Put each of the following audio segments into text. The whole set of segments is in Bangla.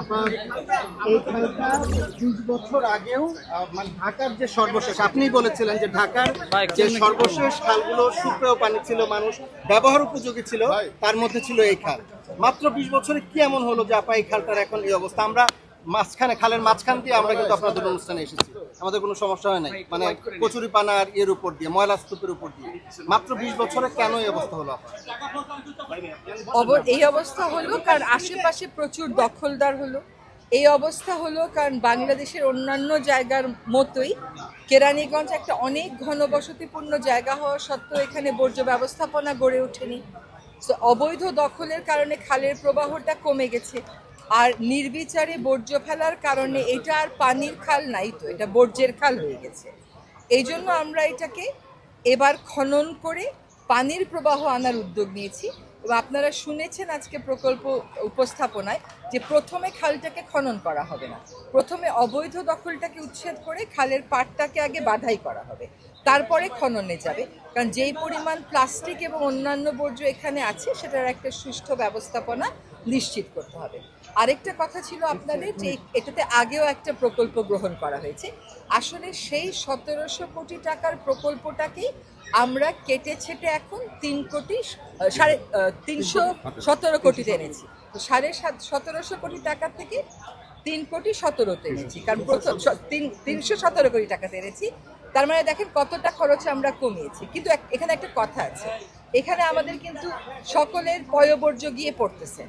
আপনার এই খালটা 20 বছর আগেও মানে ঢাকার যে সর্বশেষ আপনিই বলেছিলেন যে ঢাকার যে সর্বশেষ খালগুলো সুপেয় পানি ছিল, মানুষ ব্যবহার উপযোগী ছিল, তার মধ্যে ছিল এই খাল। মাত্র 20 বছরে কি এমন হলো যে আপা এই খালটার এখন এই অবস্থা? আমরা মাঝখানে, খালের মাঝখান দিয়ে আমরা কিন্তু আপনাদের অনুষ্ঠানে এসেছি, আমাদের কোনো সমস্যা হয় নাই, মানে কচুরি পানার এর উপর দিয়ে, ময়লা স্তূপের উপর দিয়ে। মাত্র 20 বছরে কেন এই অবস্থা হলো? এই অবস্থা হলো কারণ আশেপাশে প্রচুর দখলদার হলো। এই অবস্থা হলো কারণ বাংলাদেশের অন্যান্য জায়গার মতোই কেরানীগঞ্জ একটা অনেক ঘনবসতিপূর্ণ জায়গা হওয়া সত্ত্বেও এখানে বর্জ্য ব্যবস্থাপনা গড়ে ওঠেনি। তো অবৈধ দখলের কারণে খালের প্রবাহটা কমে গেছে, আর নির্বিচারে বর্জ্য ফেলার কারণে এটা আর পানির খাল নাই, তো এটা বর্জ্যের খাল হয়ে গেছে। এই জন্য আমরা এটাকে এবার খনন করে পানির প্রবাহ আনার উদ্যোগ নিয়েছি। এবং আপনারা শুনেছেন আজকে প্রকল্প উপস্থাপনায় যে প্রথমে খালটাকে খনন করা হবে না, প্রথমে অবৈধ দখলটাকে উচ্ছেদ করে খালের পাড়টাকে আগে বাধাই করা হবে, তারপরে খননে যাবে। কারণ যেই পরিমাণ প্লাস্টিক এবং অন্যান্য বর্জ্য এখানে আছে সেটার একটা সুষ্ঠু ব্যবস্থাপনা নিশ্চিত করতে হবে। আরেকটা কথা ছিল আপনাদের যে এটাতে আগেও একটা প্রকল্প গ্রহণ করা হয়েছে, আসলে সেই 1700 কোটি টাকার প্রকল্পটাকেই আমরা কেটে ছেটে এখন 3,317 কোটিতে এনেছি। তো 17.5 কোটি টাকা থেকে 3,17 এনেছি, কারণ প্রথম 317 কোটি টাকাতে এনেছি। তার মানে দেখেন কতটা খরচ আমরা কমিয়েছি। কিন্তু এখানে একটা কথা আছে, এখানে আমাদের কিন্তু সকলের পয়ঃবর্জ্য গিয়ে পড়তেছে,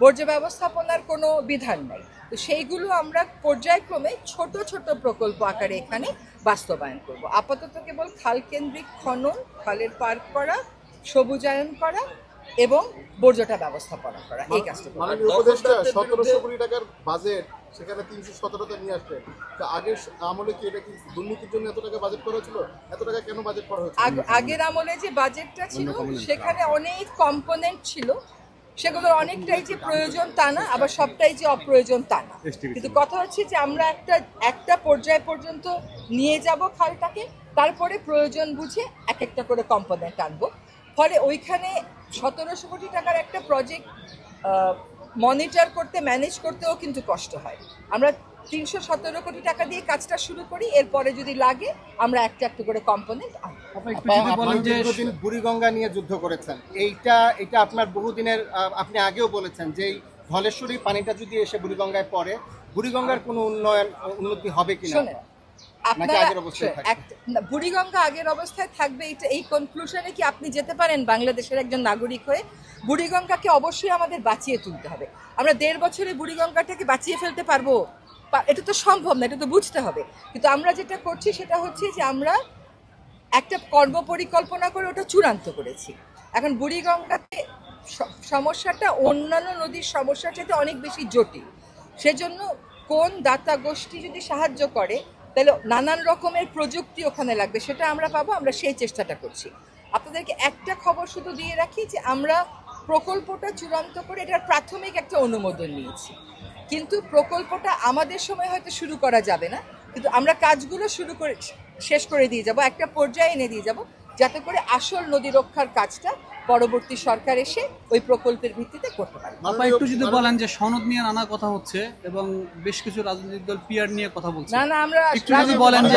বর্জ্য ব্যবস্থাপনার কোনো বিধান নাই। তো সেইগুলো আমরা পর্যায়ক্রমে ছোট ছোট প্রকল্প আকারে এখানে বাস্তবায়ন করব। আপাতত কেবল খাল কেন্দ্রিক খনন, খালের পার্ক করা, সবুজায়ন করা এবং বর্জ্যটা ব্যবস্থাপনা করা, এই কাজটা। মাননীয় উপদেষ্টা 1700 কোটি টাকার বাজেট সেখানে 317টা নিয়ে আসলেন। তো আগের আমলে কি এটা কি দুর্নীতির জন্য এত টাকা বাজেট করা হয়েছিল? এত টাকা কেন বাজেট করা হয়েছিল? আগের আমলে যে বাজেটটা ছিল সেখানে অনেক কম্পোনেন্ট ছিল, সেগুলোর অনেকটাই যে প্রয়োজন তা না, আবার সবটাই যে অপ্রয়োজন তা না। কিন্তু কথা হচ্ছে যে আমরা একটা পর্যায় পর্যন্ত নিয়ে যাব খালটাকে, তারপরে প্রয়োজন বুঝে এক একটা করে কম্পোনেন্ট আনবো। ফলে ওইখানে 1700 কোটি টাকার একটা প্রজেক্ট মনিটর করতে, ম্যানেজ করতেও কিন্তু কষ্ট হয়। আমরা 317 কোটি টাকা দিয়ে কাজটা শুরু করি, এরপরে যদি লাগে আমরা একটা একটা করে কম্পোনেন্ট আনবো। বুড়িগঙ্গা নিয়ে যুদ্ধ করেছেন, এটা আপনার বহুদিনের, আপনি আগেও বলেছেন যে এই ধলেশ্বরী পানিটা যদি এসে বুড়িগঙ্গায় পড়ে, বুড়িগঙ্গার কোনো উন্নতি হবে কিনা? বুড়িগঙ্গা আগের অবস্থায় থাকবে, এই কনক্লুশনে কি আপনি যেতে পারেন বাংলাদেশের একজন নাগরিক হয়ে? বুড়িগঙ্গাকে অবশ্যই আমাদের বাঁচিয়ে তুলতে হবে। আমরা 1.5 বছরে বুড়িগঙ্গাটাকে বাঁচিয়ে ফেলতে পারবো? এটা তো সম্ভব না, এটা তো বুঝতে হবে। কিন্তু আমরা যেটা করছি সেটা হচ্ছে যে আমরা একটা কর্মপরিকল্পনা করে ওটা চূড়ান্ত করেছি। এখন বুড়িগঙ্গাতে সমস্যাটা অন্যান্য নদীর সমস্যার চাইতে অনেক বেশি জটিল। সেজন্য কোন দাতা গোষ্ঠী যদি সাহায্য করে তাহলে নানান রকমের প্রযুক্তি ওখানে লাগবে, সেটা আমরা পাবো, আমরা সেই চেষ্টাটা করছি। আপনাদেরকে একটা খবর শুধু দিয়ে রাখি যে আমরা প্রকল্পটা চূড়ান্ত করে এটার প্রাথমিক একটা অনুমোদন নিয়েছি, কিন্তু প্রকল্পটা আমাদের সময় হয়তো শুরু করা যাবে না, কিন্তু আমরা কাজগুলো শেষ করে দিয়ে যাব, একটা পর্যায়ে এনে দিয়ে যাব, যাতে করে আসল নদী রক্ষার কাজটা পরবর্তী সরকার এসে ওই প্রকল্পের ভিত্তিতে করতে পারে। একটু যদি বলেন যে সনদ নিয়ে নানা কথা হচ্ছে এবং বেশ কিছু রাজনৈতিক দল পিআর নিয়ে কথা বলছে, না আমরা একটু যদি বলেন যে